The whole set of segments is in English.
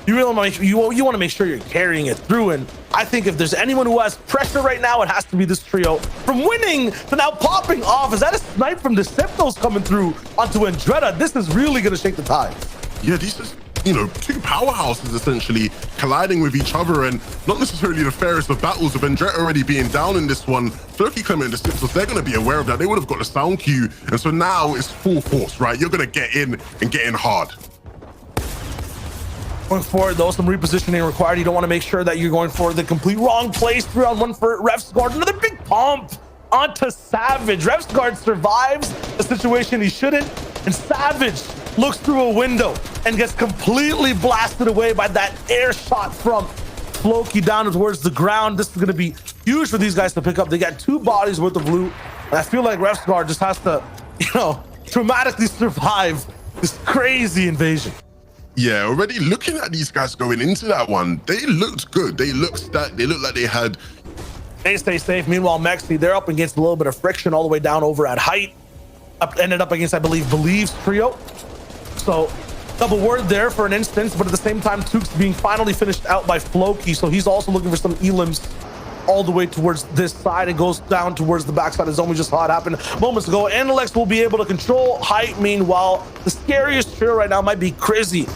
you really want to you want to make sure you're carrying it through. And I think if there's anyone who has pressure right now, it has to be this trio. From winning to now popping off, is that a snipe from Deceptos coming through onto Andretta? This is really going to shake the tide. Yeah, these are, you know, two powerhouses essentially colliding with each other, and not necessarily the fairest of battles. With Andretta already being down in this one, Floki, Clement, and the Deceptos, they're going to be aware of that. They would have got the sound cue, and so now it's full force, right? You're going to get in and get in hard. Going forward, though, some repositioning required. You don't want to make sure that you're going for the complete wrong place. 3-on-1 for Refsguard. Another big pump onto Savage. Refsguard survives a situation he shouldn't, and Savage looks through a window and gets completely blasted away by that air shot from Floki down towards the ground. This is going to be huge for these guys to pick up. They got 2 bodies worth of loot, and I feel like Refsguard just has to, you know, dramatically survive this crazy invasion. Yeah, already looking at these guys going into that one, they looked good. They looked stacked. They looked like they had... They stay safe. Meanwhile, Mexi, they're up against a little bit of friction all the way down over at height. Ended up against, I believe, Believe's trio. So, double word there for an instance, but at the same time, Tukes being finally finished out by Floki. So he's also looking for some elims all the way towards this side. It goes down towards the backside of the zone. We just saw it happen moments ago. Analyx will be able to control height. Meanwhile, the scariest trio right now might be Crazy.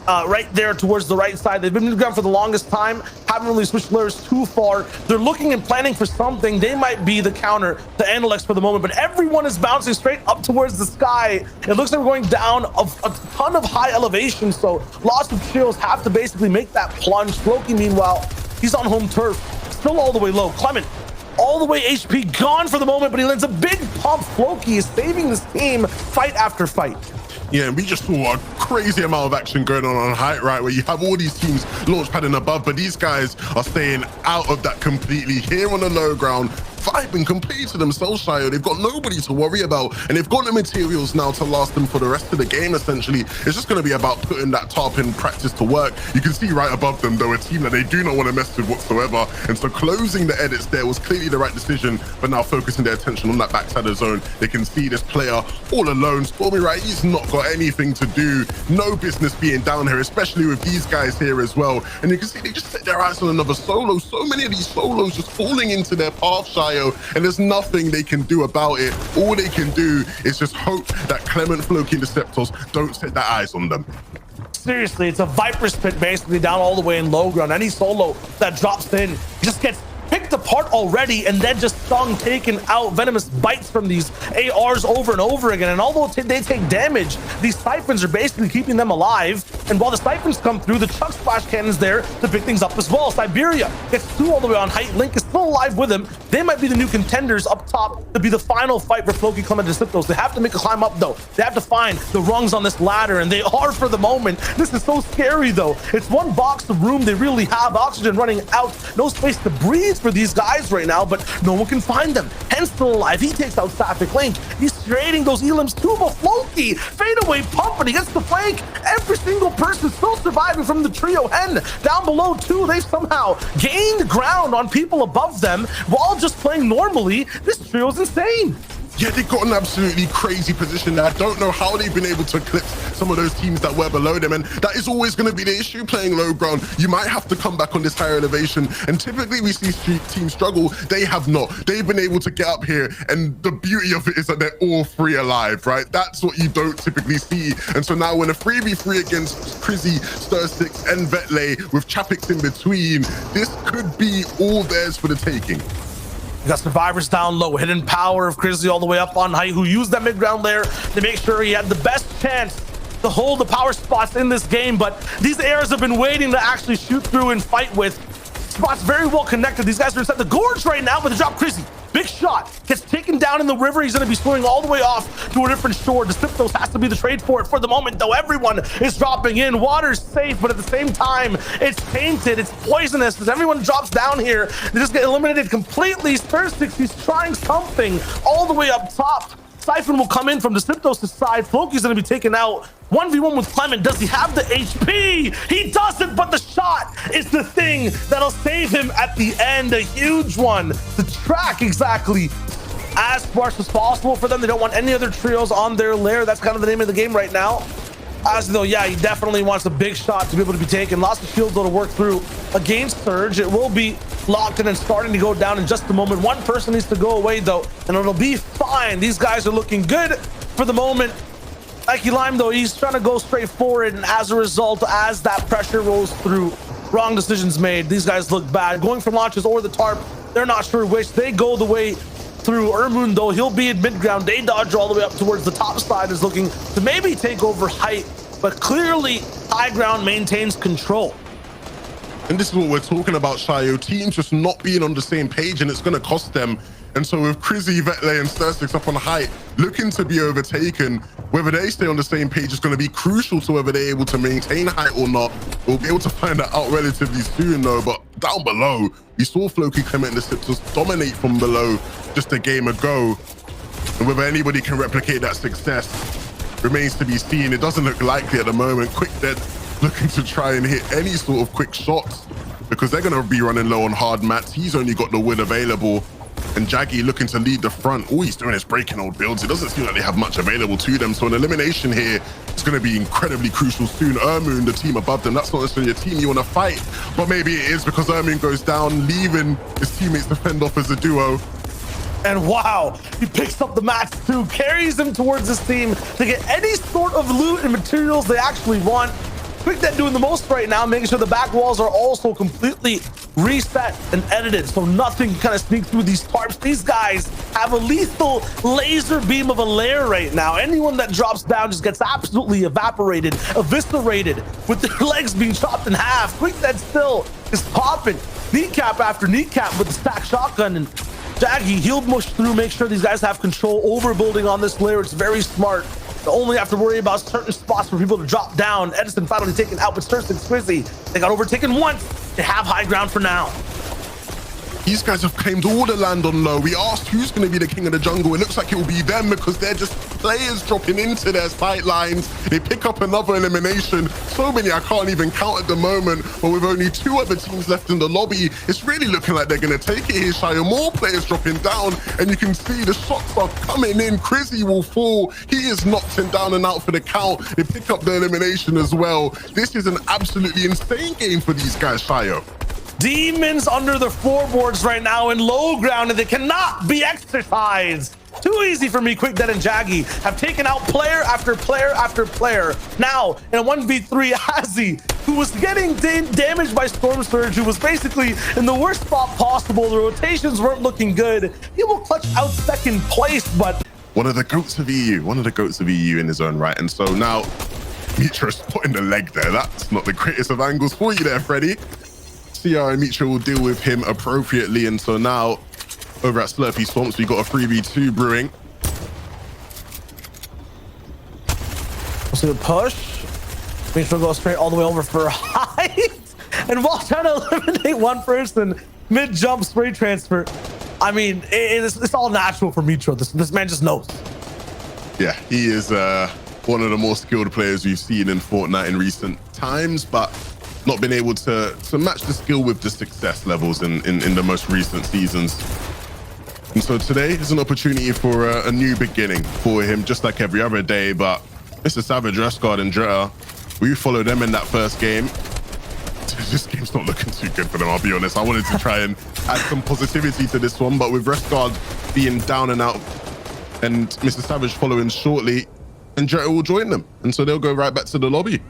Right there towards the right side. They've been in the ground for the longest time, haven't really switched layers too far. They're looking and planning for something. They might be the counter to Analyx for the moment, but everyone is bouncing straight up towards the sky. It looks like we're going down a ton of high elevation, so lots of trios have to basically make that plunge. Floki, meanwhile, he's on home turf, still all the way low. Clement, all the way HP gone for the moment, but he lands a big pump. Floki is saving this team fight after fight. Yeah, and we just saw a crazy amount of action going on height, right, where you have all these teams launch padding above, but these guys are staying out of that completely. Here on the low ground, vibing completely to themselves, Shio. They've got nobody to worry about, and they've got the materials now to last them for the rest of the game, essentially. It's just going to be about putting that tarp in practice to work. You can see right above them, though, a team that they do not want to mess with whatsoever, and so closing the edits there was clearly the right decision, but now focusing their attention on that backside of the zone. They can see this player all alone. Stormy, right, he's not got anything to do, no business being down here, especially with these guys here as well. And you can see they just set their eyes on another solo. So many of these solos just falling into their path, Shio, and there's nothing they can do about it. All they can do is just hope that Clement, Floki, and Deceptos don't set their eyes on them. Seriously, it's a Viper's Pit basically down all the way in low ground. Any solo that drops in just gets picked apart already, and then just stung, taken out. Venomous bites from these ARs over and over again, and although they take damage, these siphons are basically keeping them alive. And while the siphons come through, the Chuck Splash Cannon's there to pick things up as well. Siberia gets 2 all the way on height. Link is still alive with him. They might be the new contenders up top to be the final fight for Floki, Clement, and Deceptos. They have to make a climb up, though. They have to find the rungs on this ladder, and they are for the moment. This is so scary, though. It's one box of room they really have. Oxygen running out. No space to breathe for these guys right now, but no one can find them. Hence still alive. He takes out Sapphic. Link, he's trading those elims to but Floki. Fade away pump, and he gets the flank. Every single person still surviving from the trio. Hen down below too. They've somehow gained ground on people above them while just playing normally. This trio is insane. Yeah, they got an absolutely crazy position there. I don't know how they've been able to eclipse some of those teams that were below them, and that is always going to be the issue playing low ground. You might have to come back on this higher elevation, and typically we see teams struggle. They have not. They've been able to get up here, and the beauty of it is that they're all 3 alive, right? That's what you don't typically see. And so now when a 3v3 against Crizzy, Stir6, and Vetley with Chapix in between, this could be all theirs for the taking. You got survivors down low, hidden power of Grizzly all the way up on height, who used that mid-ground layer to make sure he had the best chance to hold the power spots in this game. But these airs have been waiting to actually shoot through and fight with. Spots very well connected. These guys are inside the gorge right now, but the drop Grizzly. Big shot, gets taken down in the river. He's going to be swimming all the way off to a different shore. Deceptos has to be the trade for it for the moment, though. Everyone is dropping in. Water's safe, but at the same time, it's tainted. It's poisonous. As everyone drops down here, they just get eliminated completely. Stir6, he's trying something all the way up top. Siphon will come in from Deceptos' side. Floki's going to be taken out. 1v1 with Clement. Does he have the HP? He doesn't, but the shot is the thing that'll save him at the end. A huge one. The track exactly as sparse as possible for them. They don't want any other trios on their lair. That's kind of the name of the game right now. As though, yeah, he definitely wants a big shot to be able to be taken. Lots of shields though to work through against Surge. It will be locked in and starting to go down in just a moment. One person needs to go away though, and it'll be fine. These guys are looking good for the moment. Mikey Lime though, he's trying to go straight forward, and as a result, as that pressure rolls through, wrong decisions made. These guys look bad. Going for launches or the tarp, they're not sure which. They go the way through. Ermun though, he'll be in mid ground. They dodge all the way up towards the top side, is looking to maybe take over height, but clearly high ground maintains control. And this is what we're talking about, Shayo. Teams just not being on the same page, and it's going to cost them. And so with Crizzy, Vetley, and Stursix up on height, looking to be overtaken, whether they stay on the same page is going to be crucial to whether they're able to maintain height or not. We'll be able to find that out relatively soon, though. But down below, we saw Floki, Clement, and the Sipsters dominate from below just a game ago. And whether anybody can replicate that success remains to be seen. It doesn't look likely at the moment. Quick Dead looking to try and hit any sort of quick shots because they're going to be running low on hard mats. He's only got the wood available. And Jaggy looking to lead the front. All he's doing is breaking old builds. It doesn't seem like they have much available to them. So an elimination here is going to be incredibly crucial soon. Ermun, the team above them, that's not necessarily a team you want to fight. But maybe it is because Ermun goes down, leaving his teammates to fend off as a duo. And wow, he picks up the mats too, carries them towards his team to get any sort of loot and materials they actually want. Quick Dead doing the most right now, making sure the back walls are also completely reset and edited, so nothing can kind of sneak through these tarps. These guys have a lethal laser beam of a lair right now. Anyone that drops down just gets absolutely evaporated, eviscerated, with their legs being chopped in half. Quick Dead still is popping kneecap after kneecap with the stack shotgun, and Jaggy, he'll mush through, make sure these guys have control over building on this layer. It's very smart. They only have to worry about certain spots for people to drop down. Edison finally taken out, but Sturz and Squizzy, they got overtaken once. They have high ground for now. These guys have claimed all the land on low. We asked who's going to be the king of the jungle. It looks like it will be them because they're just players dropping into their sight lines. They pick up another elimination. So many I can't even count at the moment. But with only 2 other teams left in the lobby, it's really looking like they're going to take it here, Shia. More players dropping down, and you can see the shots are coming in. Crizzy will fall. He is knocked him down and out for the count. They pick up the elimination as well. This is an absolutely insane game for these guys, Shia. Demons under the floorboards right now in low ground, and they cannot be exercised. Too easy for me. Quick Dead and Jaggy have taken out player after player after player. Now in a 1v3, Azzy, who was getting damaged by Storm Surge, who was basically in the worst spot possible. The rotations weren't looking good. He will clutch out second place, but one of the goats of EU, in his own right. And so now Mitra's putting the leg there. That's not the greatest of angles for you there, Freddie. CR and Mitra will deal with him appropriately. And so now over at Slurpy Swamps, we got a 3v2 brewing. So the push. Mitra goes straight all the way over for height. And while trying to eliminate one person, mid-jump spray transfer. I mean, it's all natural for Mitra. This man just knows. Yeah, he is one of the more skilled players we've seen in Fortnite in recent times, but not been able to match the skill with the success levels in the most recent seasons. And so today is an opportunity for a new beginning for him, just like every other day. But Mr. Savage, Rescard, and Dretta, we followed them in that first game. This game's not looking too good for them, I'll be honest. I wanted to try and add some positivity to this one, but with Rescard being down and out and Mr. Savage following shortly, and Dretta will join them. And so they'll go right back to the lobby.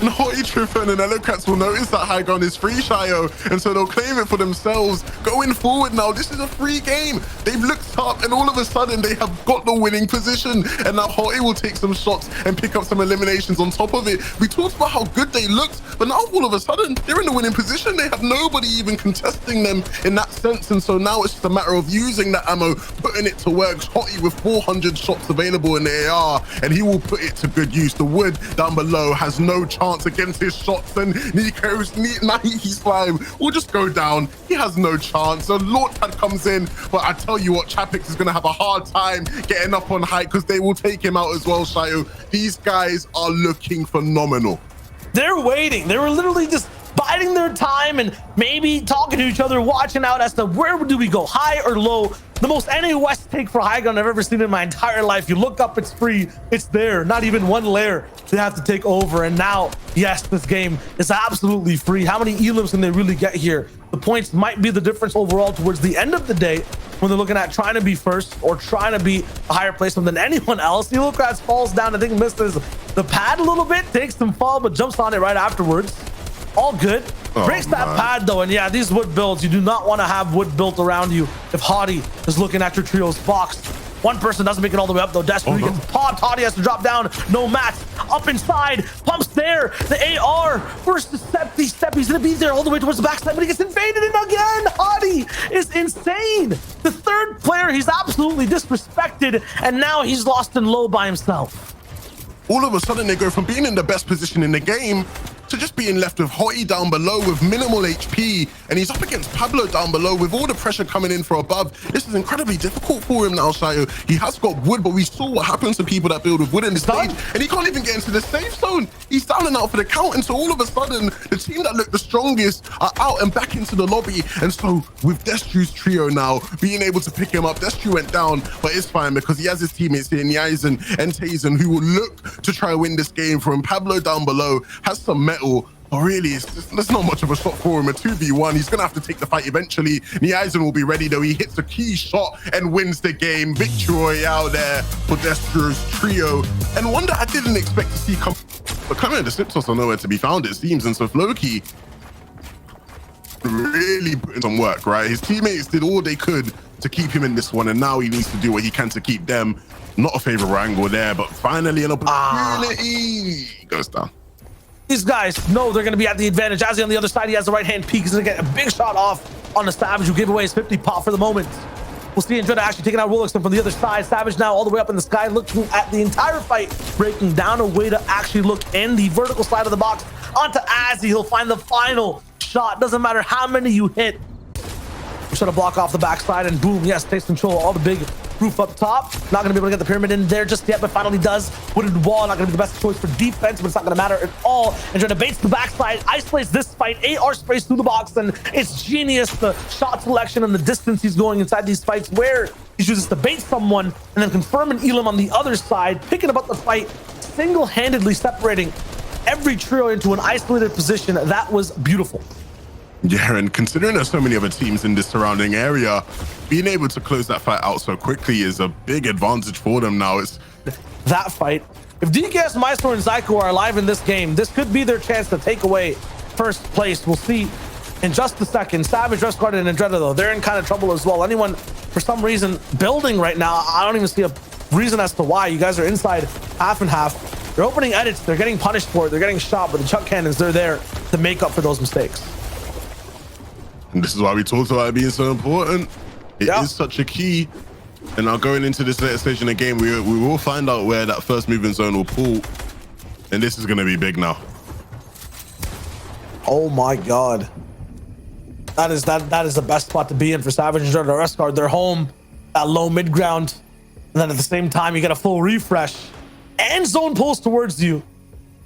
And Hottie, Triffin, and Elocats will notice that high ground is free, Shio, and so they'll claim it for themselves. Going forward now, this is a free game. They've looked up, and all of a sudden, they have got the winning position. And now Hottie will take some shots and pick up some eliminations on top of it. We talked about how good they looked, but now all of a sudden, they're in the winning position. They have nobody even contesting them in that sense, and so now it's just a matter of using that ammo, putting it to work. Hottie with 400 shots available in the AR, and he will put it to good use. The wood down below has no chance against his shots, and Nico's Nike Slime will just go down. He has no chance. So Lord Pad comes in, but I tell you what, Chapix is going to have a hard time getting up on height because they will take him out as well, Shayo. These guys are looking phenomenal. They're waiting. They were literally just biding their time and maybe talking to each other, watching out as to where do we go, high or low. The most NA West take for high ground I've ever seen in my entire life. You look up, it's free, it's there, not even one layer they have to take over. And now, yes, this game is absolutely free. How many elims can they really get here? The points might be the difference overall towards the end of the day when they're looking at trying to be first or trying to be a higher placement than anyone else. Elocrats falls down, I think misses the pad a little bit, takes some fall, but jumps on it right afterwards. All good. Breaks that pad though, and yeah, these wood builds, you do not want to have wood built around you if Hottie is looking at your trio's box. One person doesn't make it all the way up though. Desperately gets popped. Hottie has to drop down. No mats. Up inside. Pumps there. The AR. First step. He's gonna be there all the way towards the backside, but he gets invaded. And again, Hottie is insane. The third player, he's absolutely disrespected, and now he's lost in low by himself. All of a sudden, they go from being in the best position in the game to just being left with Hottie down below with minimal HP, and he's up against Pablo down below with all the pressure coming in from above. This is incredibly difficult for him now, Syo. He has got wood, but we saw what happens to people that build with wood in the stage, and he can't even get into the safe zone. He's down and out for the count, and so all of a sudden, the team that looked the strongest are out and back into the lobby. And so with Destru's trio now being able to pick him up, Destru went down, but it's fine because he has his teammates here, Nyaisen and Tazen, who will look to try and win this game for him. Pablo down below has some metal, but really, there's not much of a shot for him. A 2v1, he's gonna have to take the fight eventually. Nyaisen will be ready though. He hits a key shot and wins the game. Victory Royale there for Destru's trio, and one that I didn't expect to see come. But coming, the Snipsos are nowhere to be found, it seems, and so Floki really put in some work, right? His teammates did all they could to keep him in this one, and now he needs to do what he can to keep them. Not a favorable angle there, but finally an opportunity goes down. These guys know they're going to be at the advantage. Azzy on the other side, he has the right-hand peek. He's going to get a big shot off on the Savage, who gave away his 50 pop for the moment. We'll see Andretta actually taking out Rolex from the other side. Savage now all the way up in the sky, looking at the entire fight, breaking down a way to actually look in the vertical side of the box onto Azzy. He'll find the final shot. Doesn't matter how many you hit. Try to block off the backside, and boom, yes, takes control. All the big roof up top. Not going to be able to get the pyramid in there just yet, but finally does. Wooded wall, not going to be the best choice for defense, but it's not going to matter at all. And trying to baits the backside, isolates this fight. AR sprays through the box, and it's genius. The shot selection and the distance he's going inside these fights, where he chooses to bait someone and then confirm an Elam on the other side, picking up the fight, single-handedly separating every trio into an isolated position. That was beautiful. Yeah, and considering there's so many other teams in this surrounding area, being able to close that fight out so quickly is a big advantage for them now. It's that fight. If DKS, Maestro, and Zyko are alive in this game, this could be their chance to take away first place. We'll see in just a second. Savage, Resguard, and Andretta, though, they're in kind of trouble as well. Anyone, for some reason, building right now, I don't even see a reason as to why. You guys are inside half and half. They're opening edits. They're getting punished for it. They're getting shot, but the chuck cannons, they're there to make up for those mistakes. And this is why we talked about it being so important. It is such a key. And now going into this later stage in the game, we will find out where that first movement zone will pull. And this is going to be big now. Oh my God. That is the best spot to be in for Savage and Jordan Resguard. They're home, that low mid ground. And then at the same time, you get a full refresh and zone pulls towards you.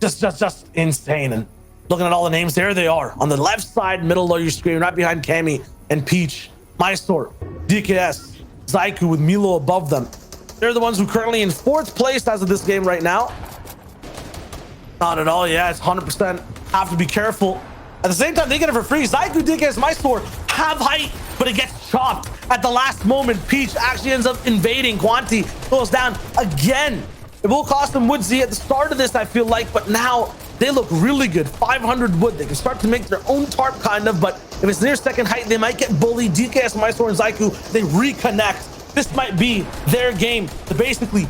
Just insane. And looking at all the names, there they are on the left side, middle of your screen, right behind Cammy and Peach, Mysore, DKS, Zyko with Milo above them. They're the ones who currently in 4th place as of this game right now. Not at all. Yeah, it's 100%. Have to be careful. At the same time, they get it for free. Zyko, DKS, Mysore have height, but it gets chopped at the last moment. Peach actually ends up invading. Quanti goes down again. It will cost them Woodsy at the start of this, I feel like, but now they look really good. 500 wood. They can start to make their own tarp, kind of, but if it's near second height, they might get bullied. DKS, Mysore, and Zyko, they reconnect. This might be their game to basically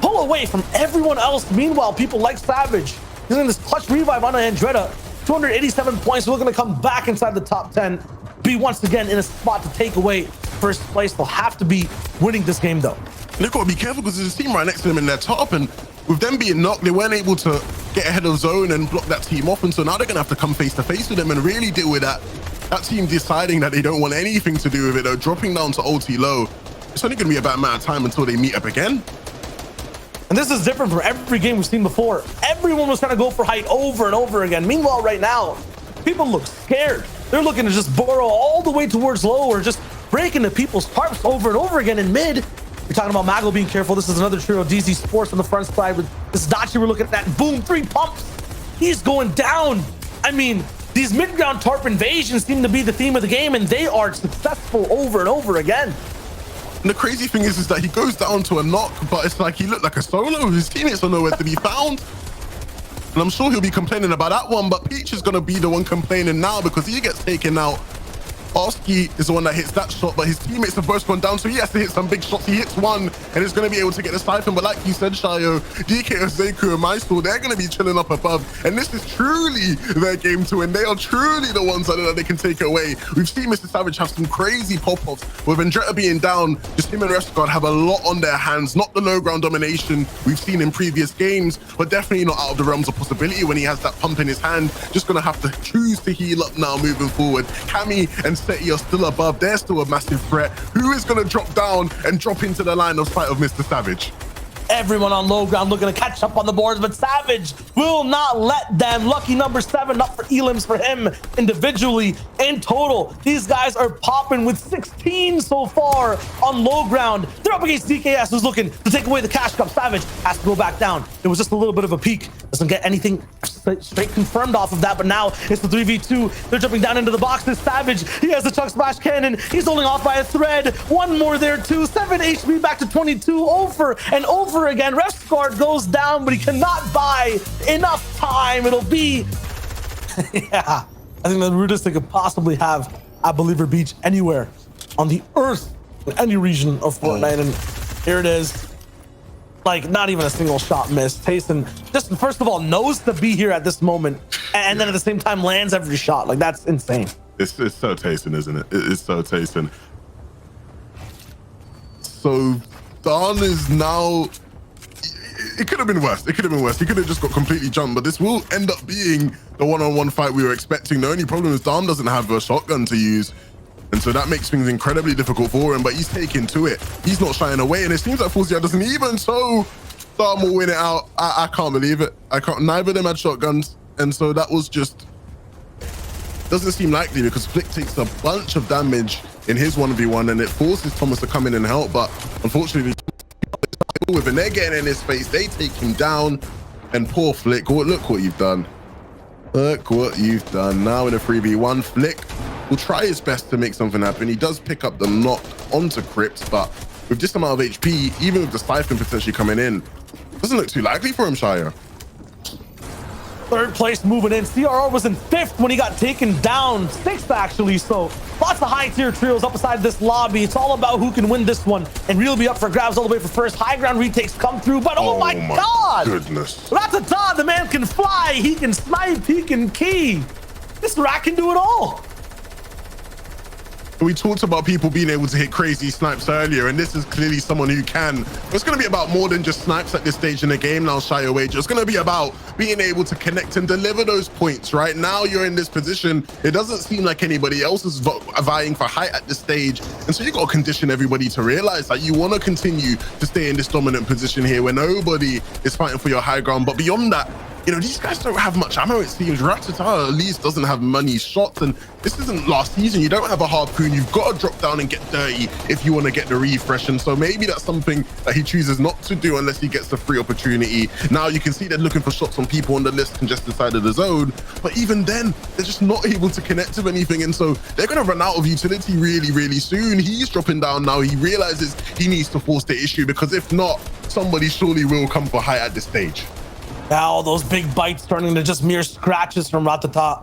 pull away from everyone else. Meanwhile, people like Savage using this clutch revive on Andretta. 287 points. We're going to come back inside the top 10. Be once again in a spot to take away first place. They'll have to be winning this game, though. They've got to be careful because there's a team right next to them in their top, and with them being knocked, they weren't able to get ahead of zone and block that team off, and so now they're gonna have to come face to face with them and really deal with that team deciding that they don't want anything to do with it. They're dropping down to ulti low. It's only gonna be about a matter of time until they meet up again. And this is different from every game we've seen before. Everyone was trying to go for height over and over again. Meanwhile, right now, People look scared. They're looking to just burrow all the way towards low or just break into people's tarps over and over again in mid. You're talking about Mago being careful. This is another trio of DZ Sports on the front side with this Dachi we're looking at. Boom, 3 pumps. He's going down. I mean, these mid-ground tarp invasions seem to be the theme of the game, and they are successful over and over again. And the crazy thing is that he goes down to a knock, but it's like he looked like a solo. His teammates are nowhere to be found. And I'm sure he'll be complaining about that one, but Peach is going to be the one complaining now because he gets taken out. Oski is the one that hits that shot, but his teammates have both gone down, so he has to hit some big shots. He hits one and is going to be able to get the siphon, but like you said, Shayo, DK, Zeku, and Maestro, they're going to be chilling up above, and this is truly their game to win. They are truly the ones that they can take it away. We've seen Mr. Savage have some crazy pop-ups with Vendetta being down. Just him and Refsguard have a lot on their hands, not the low ground domination we've seen in previous games, but definitely not out of the realms of possibility when he has that pump in his hand. Just going to have to choose to heal up now moving forward. Cammy and Seti are still above. They're still a massive threat. Who is going to drop down and drop into the line of sight of Mr. Savage? Everyone on low ground looking to catch up on the boards, but Savage will not let them. Lucky number 7 up for elims for him individually. In total, these guys are popping with 16 so far on low ground. They're up against DKS, who's looking to take away the cash cup. Savage has to go back down. It was just a little bit of a peek. Doesn't get anything straight confirmed off of that, but now it's the 3v2. They're jumping down into the boxes. Savage, he has the Chuck Splash Cannon. He's holding off by a thread. One more there too. 7 HP back to 22. Over and over again. Refsguard goes down, but he cannot buy enough time. It'll be yeah, I think the rudest they could possibly have at Believer Beach anywhere on the earth, in any region of Fortnite. And here it is. Like, not even a single shot missed. Tayson just first of all knows to be here at this moment, and then at the same time lands every shot. Like, that's insane. It's so Tayson, isn't it? It's so Tayson. So Don is now, it could have been worse. It could have been worse. He could have just got completely jumped, but this will end up being the one-on-one fight we were expecting. The only problem is Dom doesn't have a shotgun to use, and so that makes things incredibly difficult for him, but he's taking to it. He's not shying away, and it seems like Forzia doesn't even, so Dom will win it out. I can't believe it. Neither of them had shotguns, and so that was just, doesn't seem likely because Flick takes a bunch of damage in his 1v1, and it forces Thomas to come in and help, but unfortunately, when they're getting in his face, they take him down, and poor Flick, look what you've done. Look what you've done. Now in a 3v1, Flick will try his best to make something happen. He does pick up the knock onto Crypt, but with this amount of HP, even with the Siphon potentially coming in, doesn't look too likely for him, Shire. Third place moving in. CRR was in 5th when he got taken down. 6th actually, so lots of high tier trios up beside this lobby. It's all about who can win this one and really be up for grabs all the way for first. High ground retakes come through, but oh my god, goodness, Ratata, the man can fly, he can snipe, he can key. This rat can do it all. We talked about people being able to hit crazy snipes earlier, and this is clearly someone who can. It's going to be about more than just snipes at this stage in the game now, Syowager. It's going to be about being able to connect and deliver those points. Right now, you're in this position. It doesn't seem like anybody else is vying for height at this stage, and so you got to condition everybody to realize that you want to continue to stay in this dominant position here where nobody is fighting for your high ground. But beyond that, you know, these guys don't have much ammo, it seems. Ratata at least doesn't have many shots, and this isn't last season. You don't have a harpoon. You've got to drop down and get dirty if you want to get the refresh, and so maybe that's something that he chooses not to do unless he gets the free opportunity. Now you can see they're looking for shots on people on the list congested side of the zone, but even then, they're just not able to connect with anything, and so they're going to run out of utility really, really soon. He's dropping down now. He realizes he needs to force the issue, because if not, somebody surely will come for height at this stage. Now those big bites turning to just mere scratches from Ratata.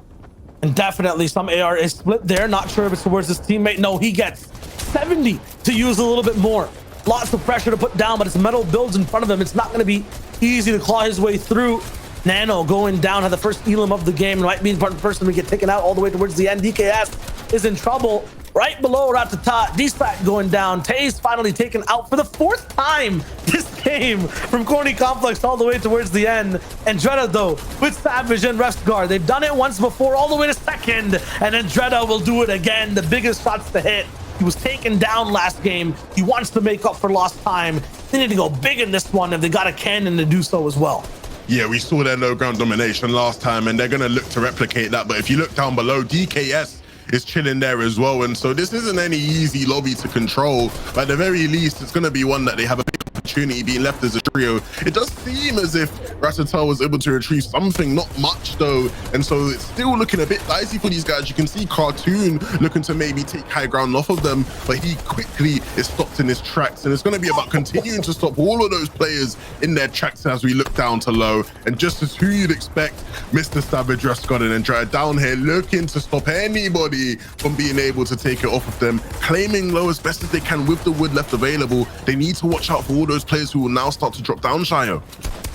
And definitely some AR is split there. Not sure if it's towards his teammate. No, he gets 70 to use a little bit more. Lots of pressure to put down, but it's metal builds in front of him. It's not going to be easy to claw his way through. Nano going down, had the first elim of the game, and might be the person to get taken out all the way towards the end. DKS is in trouble. Right below Ratata, D-Spat going down. Tay's finally taken out for the 4th time this game from Corny Complex all the way towards the end. And Dreda, though, with Savage and Refsguard, they've done it once before all the way to 2nd, and then Dreda will do it again. The biggest shots to hit. He was taken down last game. He wants to make up for lost time. They need to go big in this one if they got a cannon to do so as well. Yeah, we saw their low ground domination last time, and they're going to look to replicate that. But if you look down below, DKS is chilling there as well. And so this isn't any easy lobby to control. But at the very least, it's going to be one that they have a big opportunity being left as a trio. It does seem as if Ratata was able to retrieve something, not much though. And so it's still looking a bit dicey for these guys. You can see Cartoon looking to maybe take high ground off of them, but he quickly is stopped in his tracks. And it's going to be about continuing to stop all of those players in their tracks as we look down to low. And just as who you'd expect, Mr. Savage, Rescott, and Andrea down here looking to stop anybody from being able to take it off of them, claiming low as best as they can with the wood left available. They need to watch out for all those players who will now start to drop down, Shio.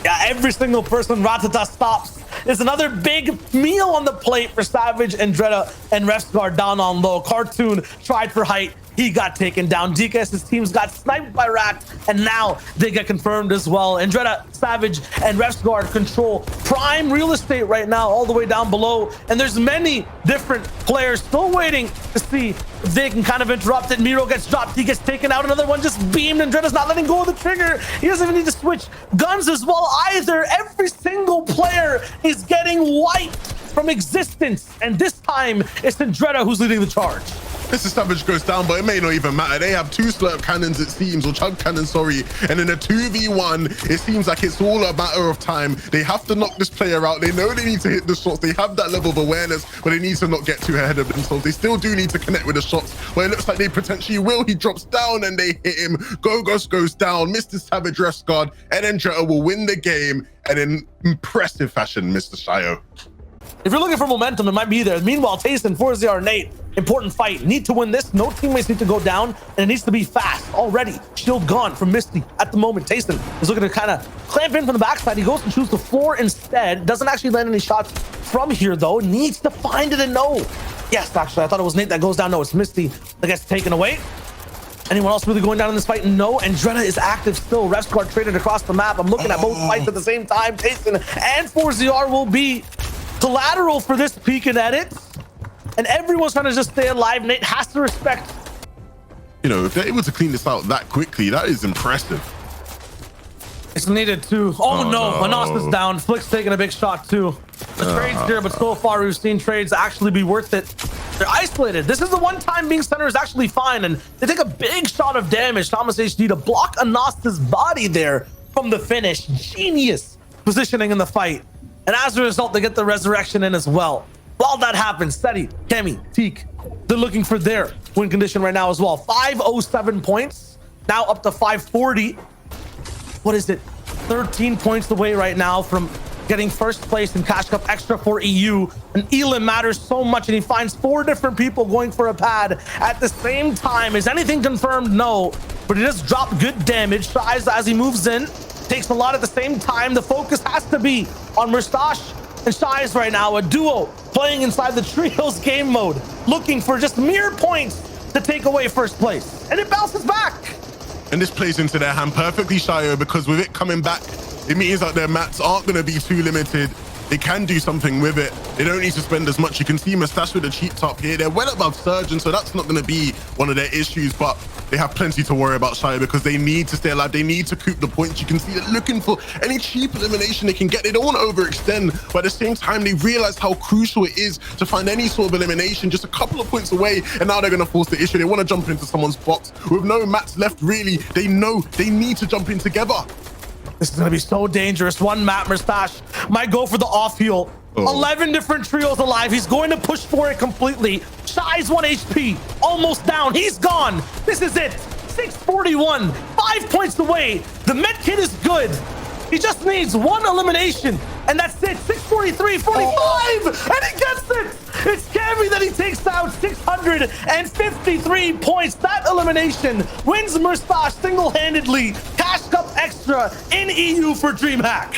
Yeah, every single person Ratata stops is another big meal on the plate for Savage, Andretta, and Refsguard down on low. Cartoon tried for height. He got taken down. DKS's teams got sniped by Rat, and now they get confirmed as well. Andretta, Savage, and Refsguard control prime real estate right now, all the way down below. And there's many different players still waiting to see if they can kind of interrupt it. Miro gets dropped. He gets taken out. Another one just beamed. Andretta's not letting go of the trigger. He doesn't even need to switch guns as well either. Every single player is getting wiped from existence. And this time, it's Andretta who's leading the charge. Mr. Savage goes down, but it may not even matter. They have two slurp cannons, it seems, or chug cannons, sorry. And in a 2v1, it seems like it's all a matter of time. They have to knock this player out. They know they need to hit the shots. They have that level of awareness, but they need to not get too ahead of themselves. They still do need to connect with the shots, but it looks like they potentially will. He drops down and they hit him. Gogos goes down. Mr. Savage Rescard and Andretta will win the game, and in impressive fashion, Mr. Shio. If you're looking for momentum, it might be there. Meanwhile, Tayson, 4-0, Nate, important fight. Need to win this. No teammates need to go down, and it needs to be fast. Already, shield gone from Misty at the moment. Tayson is looking to kind of clamp in from the backside. He goes to choose the floor instead. Doesn't actually land any shots from here, though. Needs to find it and no. Yes, actually, I thought it was Nate that goes down. No, it's Misty that gets taken away. Anyone else really going down in this fight? No. Andretta is active still. Refsguard traded across the map. I'm looking at both fights at the same time. Tayson and 4ZR will be collateral for this peek and edit, and everyone's trying to just stay alive. Nate has to respect. You know, if they're able to clean this out that quickly, that is impressive. It's needed to. Oh no, Manas is down. Flick's taking a big shot too. The trades here, but so far we've seen trades actually be worth it. They're isolated. This is the one time being center is actually fine, and they take a big shot of damage. Thomas HD to block Anas's body there from the finish. Genius positioning in the fight. And as a result, they get the resurrection in as well. While that happens, Steady, Kemi, Teak, they're looking for their win condition right now as well. 507 points, now up to 540. What is it? 13 points away right now from getting first place in Cash Cup Extra for EU. And Elam matters so much, and he finds 4 different people going for a pad at the same time. Is anything confirmed? No. But he does drop good damage. Tries as he moves in. Takes a lot at the same time. The focus has to be on Mustache and Shies right now. A duo playing inside the trios game mode, looking for just mere points to take away first place. And it bounces back. And this plays into their hand perfectly, Shio, because with it coming back, it means that their mats aren't going to be too limited. They can do something with it. They don't need to spend as much. You can see Mustache with a cheap top here. They're well above Surgeon, so that's not going to be one of their issues, but they have plenty to worry about, Shia, because they need to stay alive. They need to coop the points. You can see they're looking for any cheap elimination they can get. They don't want to overextend, but at the same time, they realize how crucial it is to find any sort of elimination just a couple of points away, and now they're going to force the issue. They want to jump into someone's box. With no mats left, really, they know they need to jump in together. This is going to be so dangerous. One map, Mustache might go for the off heal. 11 different trios alive. He's going to push for it completely. Shy's 1 HP, almost down. He's gone. This is it. 641, 5 points away. The med kit is good. He just needs 1 elimination, and that's it. 643, 45, and he gets it. It's Cammy that he takes out. 653 points. That elimination wins Mustache single-handedly. Cash Cup Extra in EU for Dreamhack.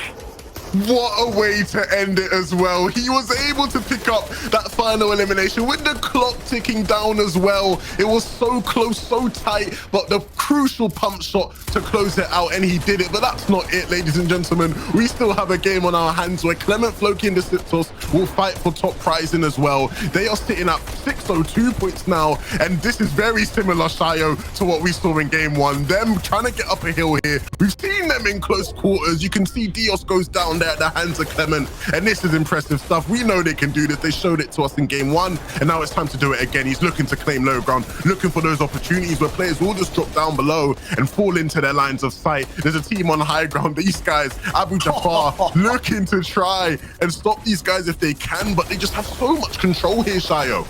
What a way to end it as well. He was able to pick up that final elimination with the clock ticking down as well. It was so close, so tight, but the crucial pump shot to close it out, and he did it. But that's not it, ladies and gentlemen. We still have a game on our hands where Clement, Floki, and the Siptos will fight for top prizing as well. They are sitting at 602 points now, and this is very similar, Shio, to what we saw in game 1. Them trying to get up a hill here. We've seen them in close quarters. You can see Dios goes down. down there at the hands of Clement. And this is impressive stuff. We know they can do this. They showed it to us in game one, and now it's time to do it again. He's looking to claim low ground, looking for those opportunities where players will just drop down below and fall into their lines of sight. There's a team on high ground. These guys, Abu Jafar, looking to try and stop these guys if they can, but they just have so much control here, Shayo.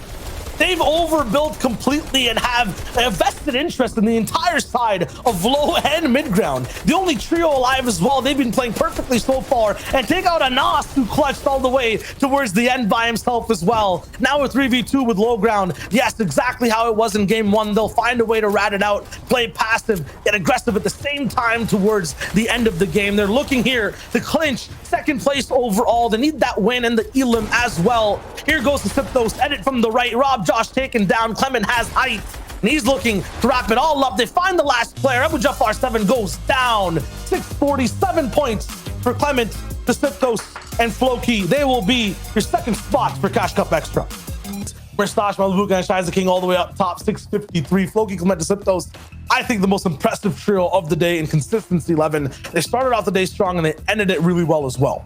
They've overbuilt completely and have a vested interest in the entire side of low and mid ground. The only trio alive as well. They've been playing perfectly so far, and take out Anas, who clutched all the way towards the end by himself as well. Now a 3v2 with low ground. Yes, exactly how it was in game one. They'll find a way to rat it out, play passive, get aggressive at the same time towards the end of the game. They're looking here to clinch second place overall. They need that win and the Elam as well. Here goes the Sipthos, edit from the right. Rob Josh taken down. Clement has height, and he's looking to wrap it all up. They find the last player. Abu Jafar 7 goes down. 647 points for Clement, the Sipthos, and Floki. They will be your second spot for Cash Cup Extra. Merstash, Malabuka, and Shaiza King all the way up top, 653. Floki, Clement, the Sipthos. I think the most impressive trio of the day in consistency 11. They started off the day strong, and they ended it really well as well.